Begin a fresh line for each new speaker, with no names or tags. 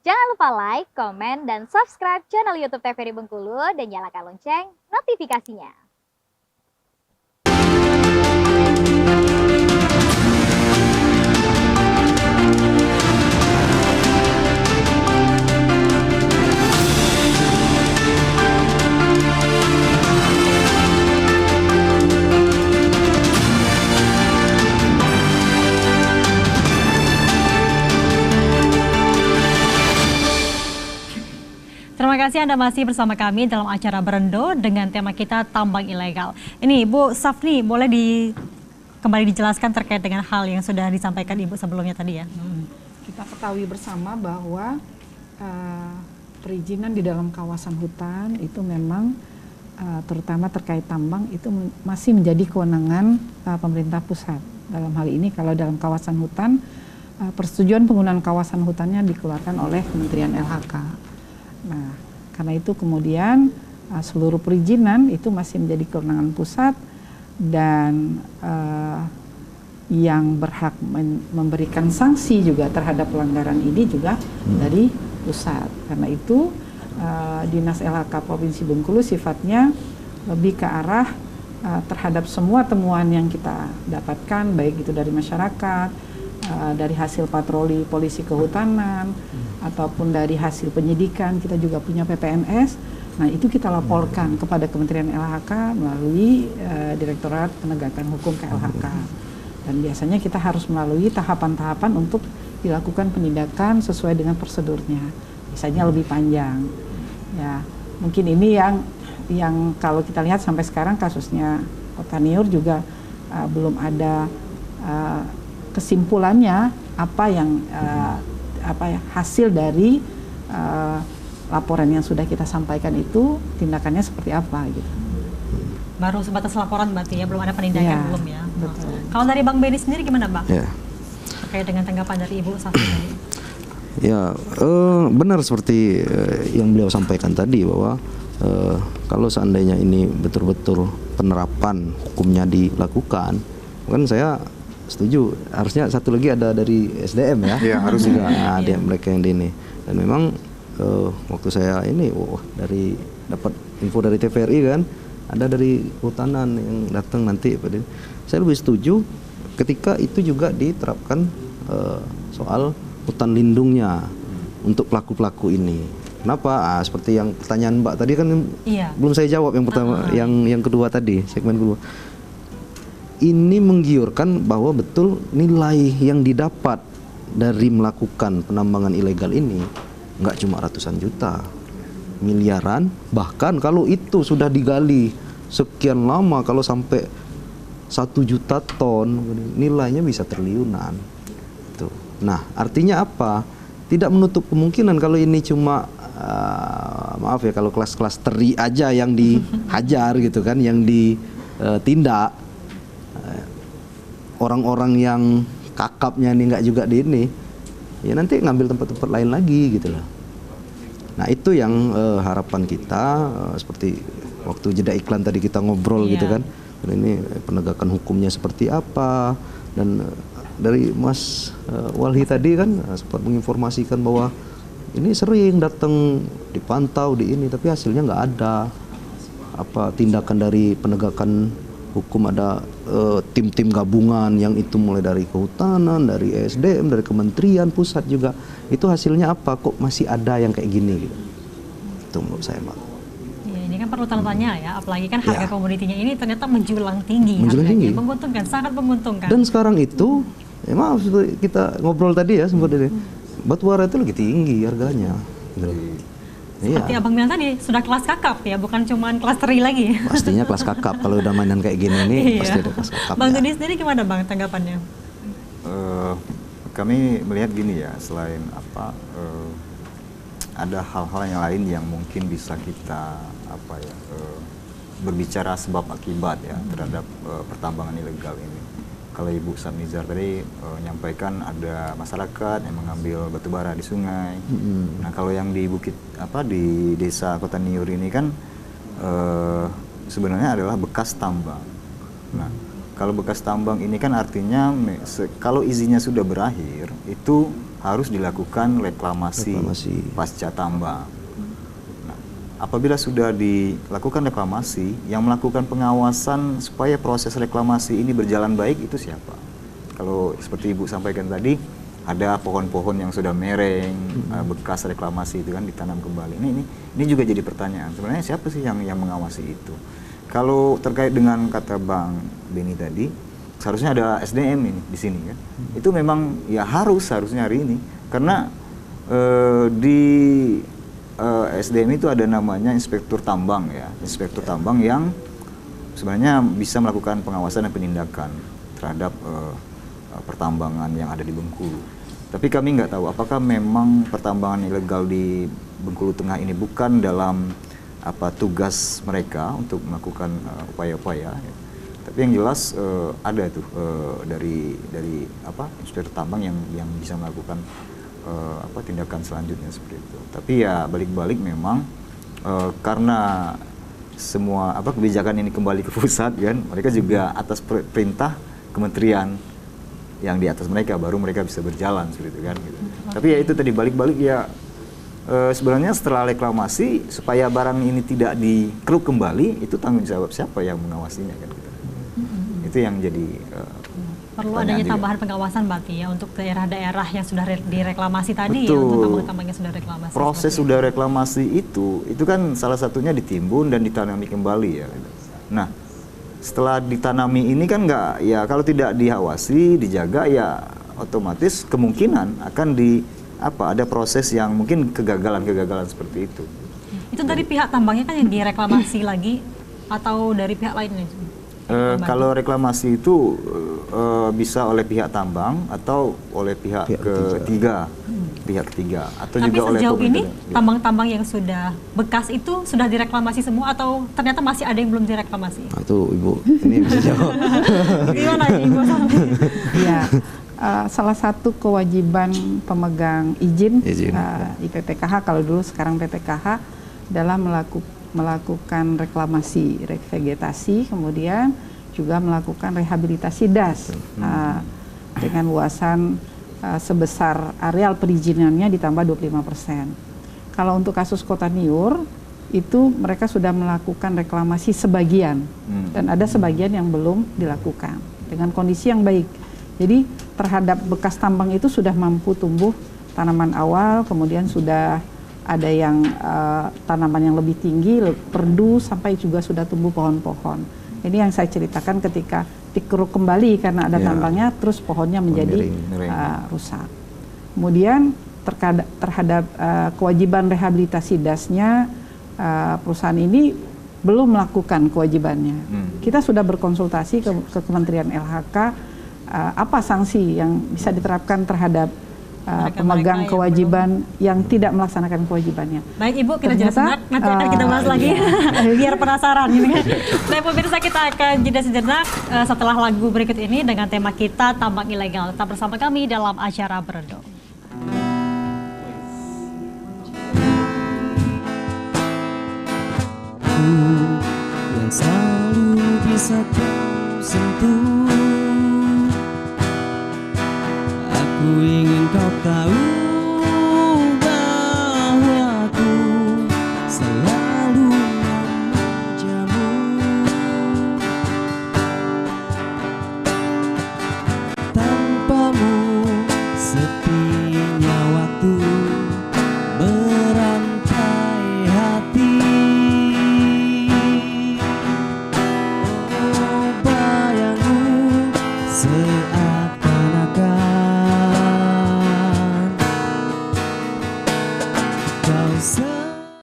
Jangan lupa like, komen, dan subscribe channel YouTube TVRI Bengkulu dan nyalakan lonceng notifikasinya.
Terima kasih Anda masih bersama kami dalam acara Berendo dengan tema kita tambang ilegal. Ini Bu Safni, boleh kembali dijelaskan terkait dengan hal yang sudah disampaikan Ibu sebelumnya tadi ya?
Kita ketahui bersama bahwa perizinan di dalam kawasan hutan itu memang terutama terkait tambang itu masih menjadi kewenangan pemerintah pusat. Dalam hal ini kalau dalam kawasan hutan, persetujuan penggunaan kawasan hutannya dikeluarkan oleh Kementerian LHK. Nah, karena itu kemudian seluruh perizinan itu masih menjadi kewenangan pusat dan yang berhak memberikan sanksi juga terhadap pelanggaran ini juga dari pusat. Karena itu Dinas LHK Provinsi Bengkulu sifatnya lebih ke arah terhadap semua temuan yang kita dapatkan, baik itu dari masyarakat, dari hasil patroli polisi kehutanan, ataupun dari hasil penyidikan. Kita juga punya PPNS. Nah, itu kita laporkan kepada Kementerian LHK melalui Direktorat Penegakan Hukum KLHK. Dan biasanya kita harus melalui tahapan-tahapan untuk dilakukan penindakan sesuai dengan prosedurnya. Biasanya lebih panjang. Ya, mungkin ini yang kalau kita lihat sampai sekarang kasusnya Kota Niur juga belum ada kesimpulannya apa yang hasil dari laporan yang sudah kita sampaikan itu tindakannya seperti apa gitu.
Baru sebatas laporan berarti ya, belum ada penindakan
Ya,
belum ya?
betul.
Kalau dari Bang Benny sendiri gimana Bang?
Ya.
Terkait dengan tanggapan dari Ibu Safni tadi.
Ya, benar seperti yang beliau sampaikan tadi bahwa kalau seandainya ini betul-betul penerapan hukumnya dilakukan, kan saya setuju. Harusnya satu lagi ada dari SDM ya.
Iya, harus
juga ada mereka yang di ini. Dan memang waktu saya ini dari dapat info dari TVRI kan, ada dari Kehutanan yang datang nanti. Saya lebih setuju ketika itu juga diterapkan soal hutan lindungnya untuk pelaku-pelaku ini. Kenapa? Seperti yang pertanyaan Mbak tadi kan belum saya jawab yang pertama, yang kedua tadi, segmen kedua. Ini menggiurkan bahwa betul nilai yang didapat dari melakukan penambangan ilegal ini nggak cuma ratusan juta, miliaran, bahkan kalau itu sudah digali sekian lama, kalau sampai 1 juta ton, nilainya bisa triliunan. Tuh. Nah, artinya apa? Tidak menutup kemungkinan kalau ini cuma maaf ya, kalau kelas-kelas teri aja yang dihajar gitu kan, yang ditindak, orang-orang yang kakapnya ini nggak juga di ini, ya nanti ngambil tempat-tempat lain lagi gitu loh. Nah, itu yang harapan kita, seperti waktu jeda iklan tadi kita ngobrol gitu kan, dan ini penegakan hukumnya seperti apa. Dan dari Mas Walhi tadi kan sempat menginformasikan bahwa ini sering datang dipantau di ini, tapi hasilnya nggak ada apa tindakan dari penegakan hukum. Ada tim-tim gabungan yang itu mulai dari Kehutanan, dari SDM, dari Kementerian Pusat juga. Itu hasilnya apa? Kok masih ada yang kayak gini gitu. Itu menurut saya, Mbak.
Ya, ini kan perlu tanya ya, apalagi kan harga komoditinya ini ternyata menjulang tinggi.
Menjulang tinggi.
Menguntungkan, sangat menguntungkan.
Dan sekarang itu, maaf kita ngobrol tadi ya, sempat ini, batubara itu lagi tinggi harganya. Gitu.
Seperti Abang bilang tadi, sudah kelas kakap ya, bukan cuma kelas teri lagi.
Pastinya kelas kakap, kalau udah mainan kayak gini nih, pasti ada kelas kakap.
Bang Dudi sendiri gimana Bang tanggapannya?
Kami melihat gini ya, selain ada hal-hal yang lain yang mungkin bisa kita berbicara sebab akibat ya terhadap pertambangan ilegal ini. Kalau Ibu Samizar tadi menyampaikan ada masyarakat yang mengambil batubara di sungai. Nah, kalau yang di di desa Kota Niur ini kan sebenarnya adalah bekas tambang. Nah, kalau bekas tambang ini kan artinya kalau izinnya sudah berakhir itu harus dilakukan reklamasi pasca tambang. Nah, apabila sudah dilakukan reklamasi, yang melakukan pengawasan supaya proses reklamasi ini berjalan baik itu siapa? Kalau seperti Ibu sampaikan tadi, ada pohon-pohon yang sudah mereng, bekas reklamasi itu kan ditanam kembali. Ini juga jadi pertanyaan. Sebenarnya siapa sih yang mengawasi itu? Kalau terkait dengan kata Bang Beni tadi, seharusnya ada SDM ini di sini kan. Itu memang ya harusnya hari ini, karena di SDM itu ada namanya inspektur tambang ya, inspektur tambang yang sebenarnya bisa melakukan pengawasan dan penindakan terhadap pertambangan yang ada di Bengkulu. Tapi kami nggak tahu apakah memang pertambangan ilegal di Bengkulu Tengah ini bukan dalam tugas mereka untuk melakukan upaya-upaya. Ya. Tapi yang jelas ada tuh dari inspektur tambang yang bisa melakukan tindakan selanjutnya seperti itu. Tapi ya balik-balik memang karena semua kebijakan ini kembali ke pusat kan, mereka juga atas perintah kementerian yang di atas mereka baru mereka bisa berjalan seperti itu kan. Gitu. Tapi ya itu tadi balik-balik ya. Sebenarnya setelah reklamasi supaya barang ini tidak dikeruk kembali, itu tanggung jawab siapa yang mengawasinya kan gitu. Itu yang jadi
perlu adanya tambahan pengawasan berarti ya untuk daerah-daerah yang sudah direklamasi tadi.
Betul.
Ya untuk tambang-tambang yang sudah reklamasi.
Proses sudah reklamasi itu kan salah satunya ditimbun dan ditanami kembali ya. Nah, setelah ditanami ini kan nggak ya, kalau tidak diawasi, dijaga ya otomatis kemungkinan akan ada proses yang mungkin kegagalan seperti itu.
Itu dari pihak tambangnya kan yang direklamasi lagi atau dari pihak lainnya?
Kalau reklamasi itu bisa oleh pihak tambang atau oleh pihak ketiga atau
tapi
juga oleh
sejauh ini
pemerintah.
tambang-tambang yang sudah bekas itu sudah direklamasi semua atau ternyata masih ada yang belum direklamasi?
Nah, itu Ibu ini bisa jawab.
Gimana Ibu?
Ya, salah satu kewajiban pemegang izin di PPKH, kalau dulu sekarang PPKH, adalah melakukan reklamasi vegetasi, kemudian juga melakukan rehabilitasi das dengan luasan sebesar areal perizinannya ditambah 25%. Kalau untuk kasus Kota Niur, itu mereka sudah melakukan reklamasi sebagian dan ada sebagian yang belum dilakukan dengan kondisi yang baik. Jadi terhadap bekas tambang itu sudah mampu tumbuh tanaman awal, kemudian sudah ada yang tanaman yang lebih tinggi, perdu, sampai juga sudah tumbuh pohon-pohon. Ini yang saya ceritakan ketika dikeruk kembali karena ada tambangnya, terus pohonnya menjadi rusak. Kemudian terhadap kewajiban rehabilitasi dasnya, perusahaan ini belum melakukan kewajibannya. Kita sudah berkonsultasi ke Kementerian LHK, apa sanksi yang bisa diterapkan terhadap pemegang kewajiban yang tidak melaksanakan kewajibannya.
Baik Ibu, kita jeda sejenak, nanti akan kita bahas lagi biar penasaran gitu kan. Baik pemirsa, kita akan jeda sejenak setelah lagu berikut ini dengan tema kita tambang ilegal. Tetap bersama kami dalam acara Berendong.
Yang selalu bisa kau sentuh